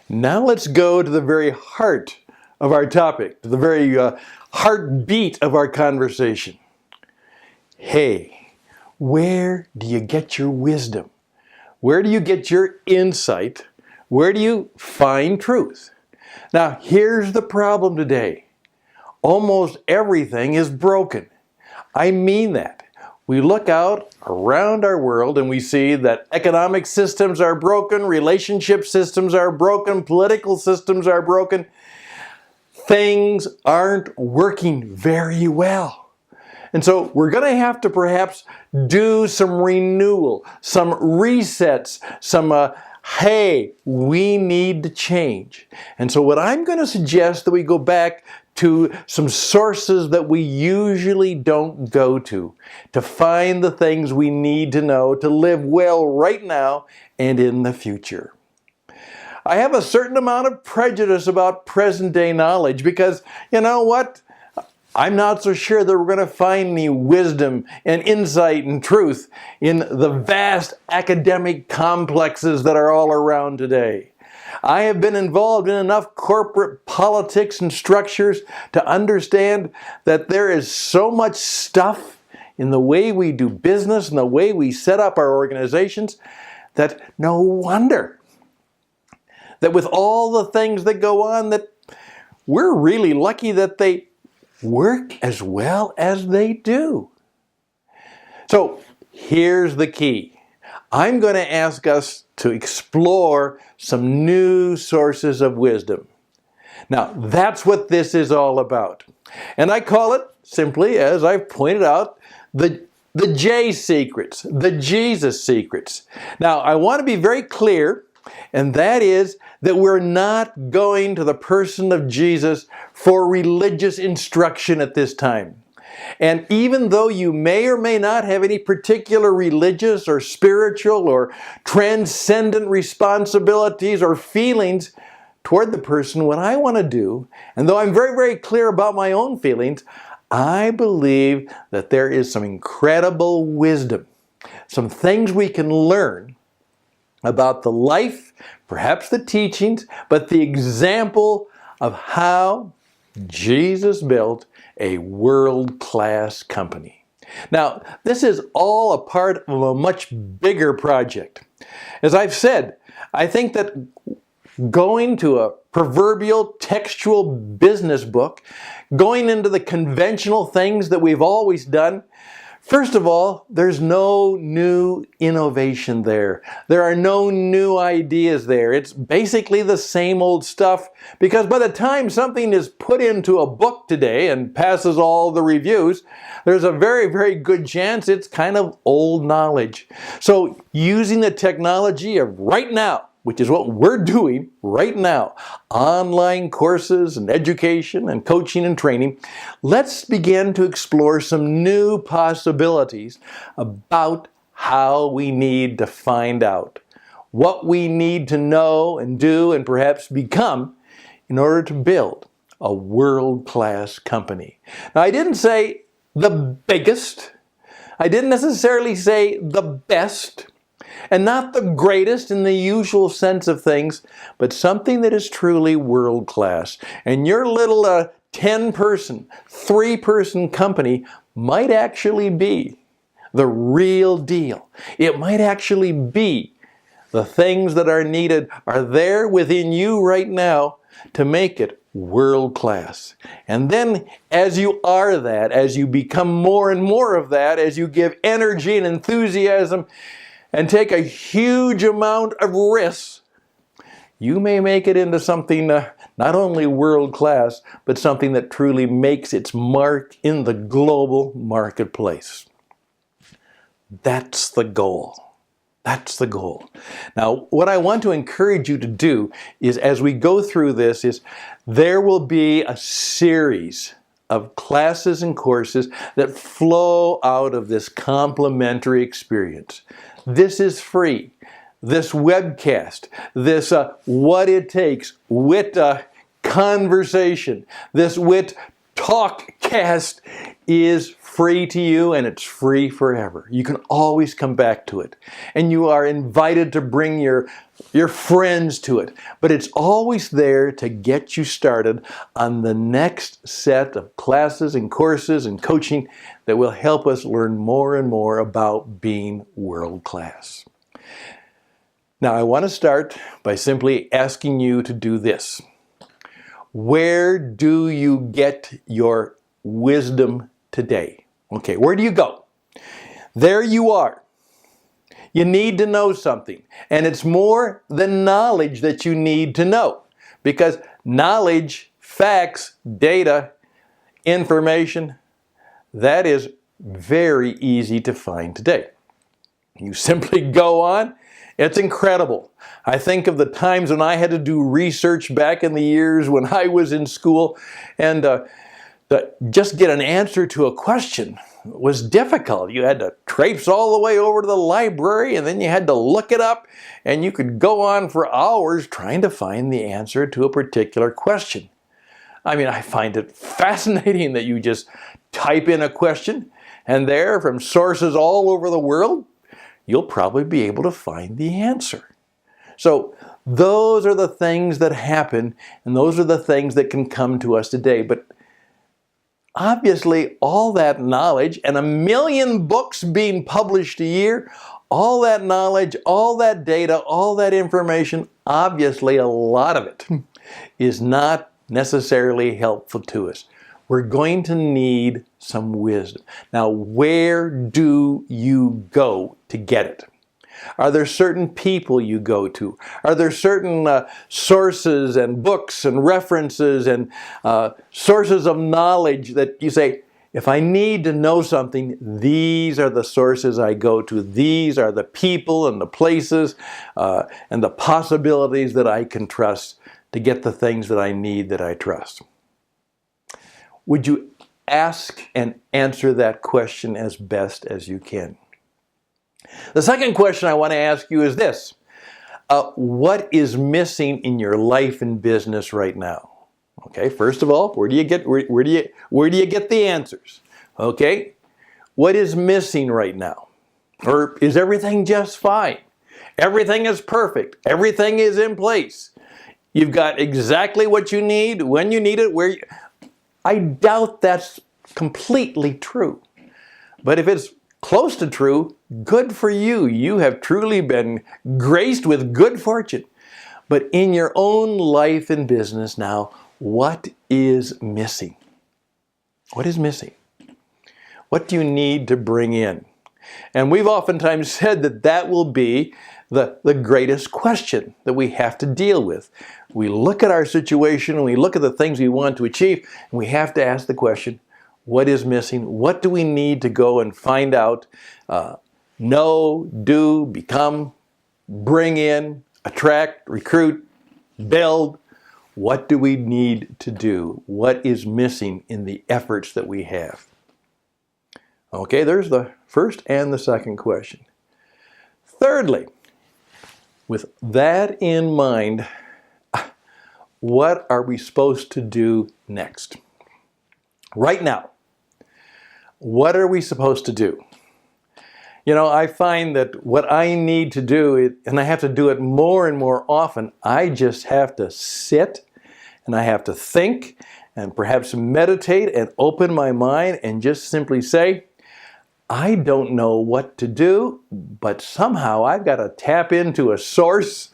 Now let's go to the very heart of our topic, to the very heartbeat of our conversation. Hey, where do you get your wisdom? Where do you get your insight? Where do you find truth? Now, here's the problem today. Almost everything is broken. I mean that. We look out around our world and we see that economic systems are broken, relationship systems are broken, political systems are broken. Things aren't working very well. And so we're going to have to perhaps do some renewal, some resets, some hey, we need to change. And so what I'm going to suggest that we go back to some sources that we usually don't go to find the things we need to know to live well right now and in the future. I have a certain amount of prejudice about present day knowledge because, you know what? I'm not so sure that we're going to find any wisdom and insight and truth in the vast academic complexes that are all around today. I have been involved in enough corporate politics and structures to understand that there is so much stuff in the way we do business and the way we set up our organizations that no wonder that with all the things that go on that we're really lucky that they work as well as they do. So here's the key. I'm going to ask us to explore some new sources of wisdom. Now, that's what this is all about. And I call it, simply as I've pointed out, the J secrets, the Jesus secrets. Now, I want to be very clear, and that is that we're not going to the person of Jesus for religious instruction at this time. And even though you may or may not have any particular religious or spiritual or transcendent responsibilities or feelings toward the person, what I want to do, and though I'm very, very clear about my own feelings, I believe that there is some incredible wisdom, some things we can learn about the life, perhaps the teachings, but the example of how Jesus built a world-class company. Now, this is all a part of a much bigger project. As I've said, I think that going to a proverbial textual business book, going into the conventional things that we've always done, first of all, there's no new innovation there. There are no new ideas there. It's basically the same old stuff because by the time something is put into a book today and passes all the reviews, there's a very, very good chance it's kind of old knowledge. So using the technology of right now, which is what we're doing right now, online courses and education and coaching and training, let's begin to explore some new possibilities about how we need to find out what we need to know and do and perhaps become in order to build a world-class company. Now, I didn't say the biggest. I didn't necessarily say the best. And not the greatest in the usual sense of things, but something that is truly world-class. And your little 10-person, 3-person company might actually be the real deal. It might actually be the things that are needed are there within you right now to make it world-class. And then as you are that, as you become more and more of that, as you give energy and enthusiasm, and take a huge amount of risks, you may make it into something not only world-class, but something that truly makes its mark in the global marketplace. That's the goal. That's the goal. Now, what I want to encourage you to do is, as we go through this, is there will be a series of classes and courses that flow out of this complementary experience. This is free. This webcast, this what it takes, wit conversation, this wit Talkcast is free to you, and it's free forever. You can always come back to it. And you are invited to bring your friends to it. But it's always there to get you started on the next set of classes and courses and coaching that will help us learn more and more about being world class. Now, I want to start by simply asking you to do this. Where do you get your wisdom today? Okay, where do you go? There you are. You need to know something. And it's more than knowledge that you need to know. Because knowledge, facts, data, information, that is very easy to find today. You simply go on. It's incredible. I think of the times when I had to do research back in the years when I was in school, and just get an answer to a question was difficult. You had to traipse all the way over to the library, and then you had to look it up, and you could go on for hours trying to find the answer to a particular question. I mean, I find it fascinating that you just type in a question, and there, from sources all over the world, you'll probably be able to find the answer. So those are the things that happen, and those are the things that can come to us today. But obviously, all that knowledge and 1 million books being published a year, all that knowledge, all that data, all that information, obviously a lot of it is not necessarily helpful to us. We're going to need some wisdom. Now, where do you go to get it? Are there certain people you go to? Are there certain sources and books and references and sources of knowledge that you say, if I need to know something, these are the sources I go to. These are the people and the places and the possibilities that I can trust to get the things that I need that I trust. Would you ask and answer that question as best as you can? The second question I want to ask you is this. What is missing in your life and business right now? Okay, first of all, where do you get the answers? Okay, what is missing right now? Or is everything just fine? Everything is perfect. Everything is in place. You've got exactly what you need, when you need it, I doubt that's completely true. But if it's close to true, good for you. You have truly been graced with good fortune. But in your own life and business now, what is missing? What is missing? What do you need to bring in? And we've oftentimes said that will be the greatest question that we have to deal with. We look at our situation and we look at the things we want to achieve, and we have to ask the question, what is missing? What do we need to go and find out, know, do, become, bring in, attract, recruit, build? What do we need to do? What is missing in the efforts that we have? Okay, there's the first and the second question. Thirdly, with that in mind, what are we supposed to do next? Right now, what are we supposed to do? You know, I find that what I need to do, and I have to do it more and more often, I just have to sit and I have to think and perhaps meditate and open my mind and just simply say, I don't know what to do, but somehow I've got to tap into a source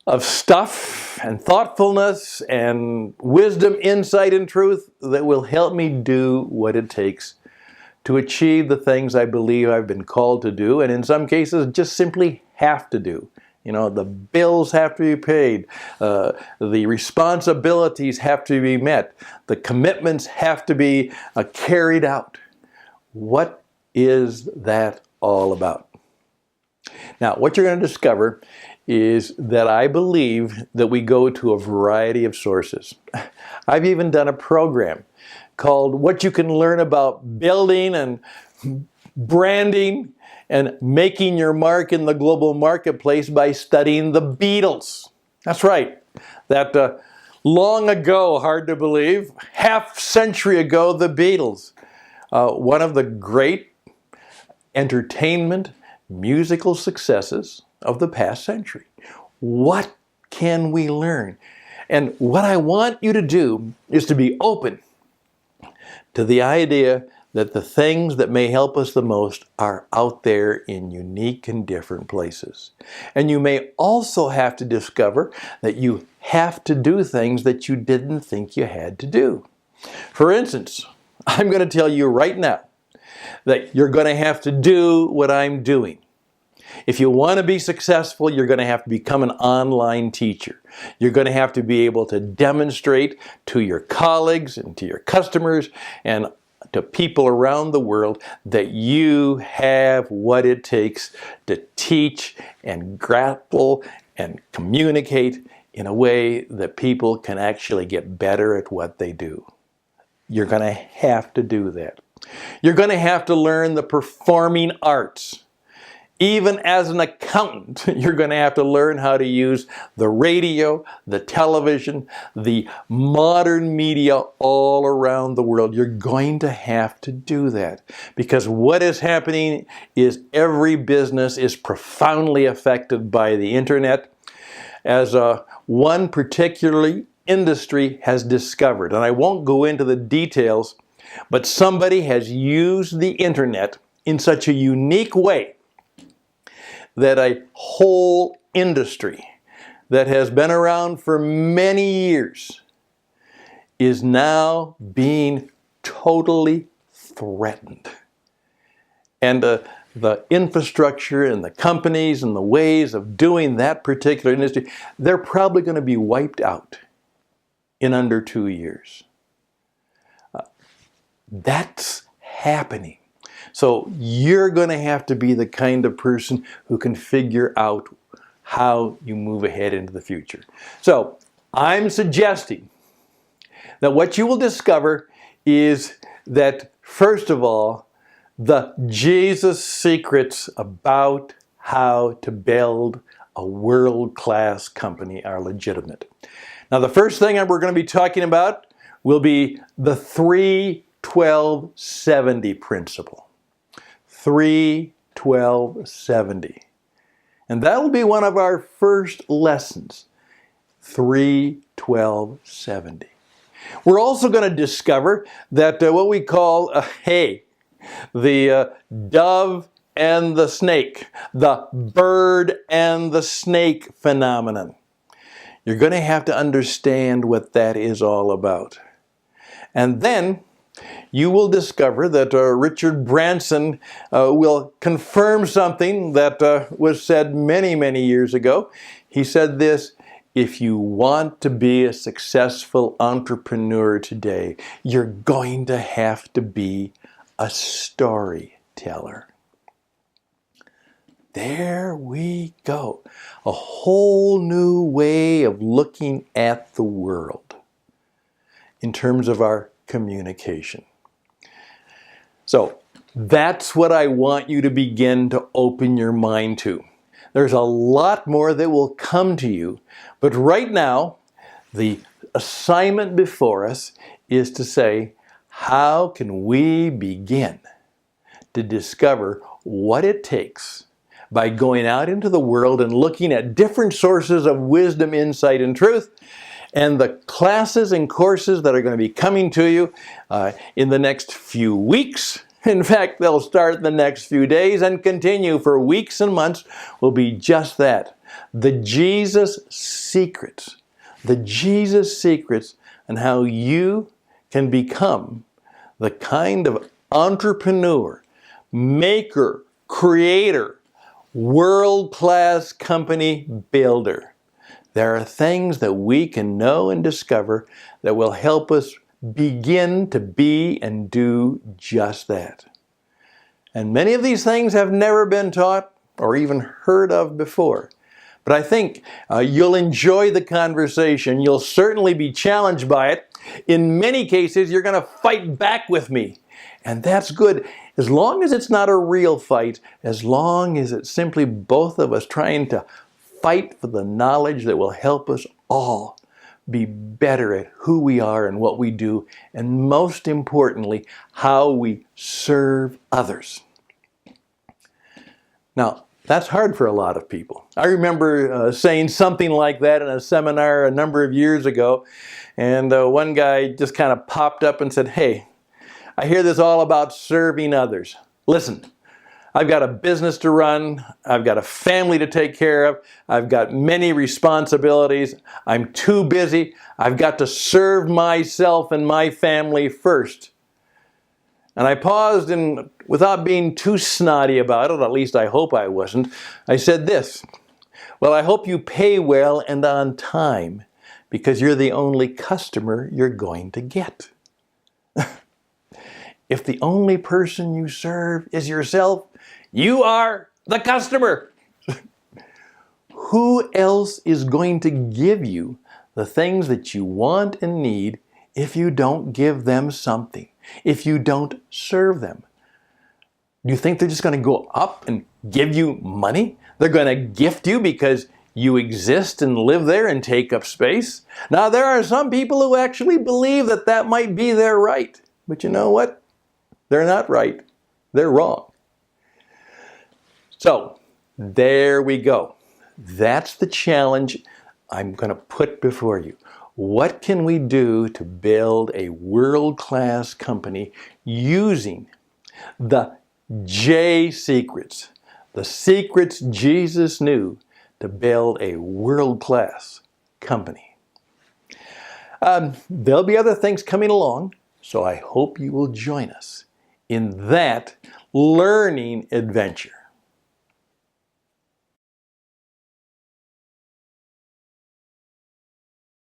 of stuff and thoughtfulness and wisdom, insight, and truth that will help me do what it takes to achieve the things I believe I've been called to do, and in some cases just simply have to do. You know, the bills have to be paid, the responsibilities have to be met, the commitments have to be carried out. What is that all about? Now, what you're going to discover is that I believe that we go to a variety of sources. I've even done a program called What You Can Learn About Building and Branding and Making Your Mark in the Global Marketplace by Studying the Beatles. That's right. That Long ago, hard to believe, half century ago, the Beatles, one of the great entertainment musical successes of the past century. What can we learn? And what I want you to do is to be open to the idea that the things that may help us the most are out there in unique and different places. And you may also have to discover that you have to do things that you didn't think you had to do. For instance, I'm going to tell you right now that you're going to have to do what I'm doing. If you want to be successful, you're going to have to become an online teacher. You're going to have to be able to demonstrate to your colleagues and to your customers and to people around the world that you have what it takes to teach and grapple and communicate in a way that people can actually get better at what they do. You're going to have to do that. You're going to have to learn the performing arts. Even as an accountant, you're going to have to learn how to use the radio, the television, the modern media all around the world. You're going to have to do that because what is happening is every business is profoundly affected by the internet, as one particularly industry has discovered. And I won't go into the details, but somebody has used the internet in such a unique way that a whole industry that has been around for many years is now being totally threatened. And the infrastructure and the companies and the ways of doing that particular industry, they're probably going to be wiped out in under 2 years. That's happening. So you're going to have to be the kind of person who can figure out how you move ahead into the future. So I'm suggesting that what you will discover is that, first of all, the Jesus secrets about how to build a world-class company are legitimate. Now, the first thing we're going to be talking about will be the 3-12-70 principle. 3-12-70. And that'll be one of our first lessons. 3-12-70. We're also going to discover that what we call, the dove and the snake, the bird and the snake phenomenon. You're going to have to understand what that is all about. And then you will discover that Richard Branson will confirm something that was said many, many years ago. He said this: if you want to be a successful entrepreneur today, you're going to have to be a storyteller. There we go. A whole new way of looking at the world in terms of our communication. So that's what I want you to begin to open your mind to. There's a lot more that will come to you, but right now the assignment before us is to say, how can we begin to discover what it takes by going out into the world and looking at different sources of wisdom, insight, and truth, and the classes and courses that are going to be coming to you in the next few weeks. In fact, they'll start in the next few days and continue for weeks and months, will be just that. The Jesus secrets. The Jesus secrets and how you can become the kind of entrepreneur, maker, creator, world-class company builder. There are things that we can know and discover that will help us begin to be and do just that. And many of these things have never been taught or even heard of before. But I think you'll enjoy the conversation. You'll certainly be challenged by it. In many cases, you're going to fight back with me. And that's good. As long as it's not a real fight, as long as it's simply both of us trying to fight for the knowledge that will help us all be better at who we are and what we do, and most importantly, how we serve others. Now, that's hard for a lot of people. I remember saying something like that in a seminar a number of years ago, and one guy just kind of popped up and said, "Hey, I hear this all about serving others. Listen, I've got a business to run, I've got a family to take care of, I've got many responsibilities, I'm too busy, I've got to serve myself and my family first." And I paused, and without being too snotty about it, at least I hope I wasn't, I said this: "Well, I hope you pay well and on time, because you're the only customer you're going to get." If the only person you serve is yourself, you are the customer. Who else is going to give you the things that you want and need if you don't give them something, if you don't serve them? Do you think they're just going to go up and give you money? They're going to gift you because you exist and live there and take up space? Now, there are some people who actually believe that that might be their right. But you know what? They're not right. They're wrong. So, there we go. That's the challenge I'm going to put before you. What can we do to build a world-class company using the J secrets, the secrets Jesus knew to build a world-class company? There'll be other things coming along, so I hope you will join us in that learning adventure.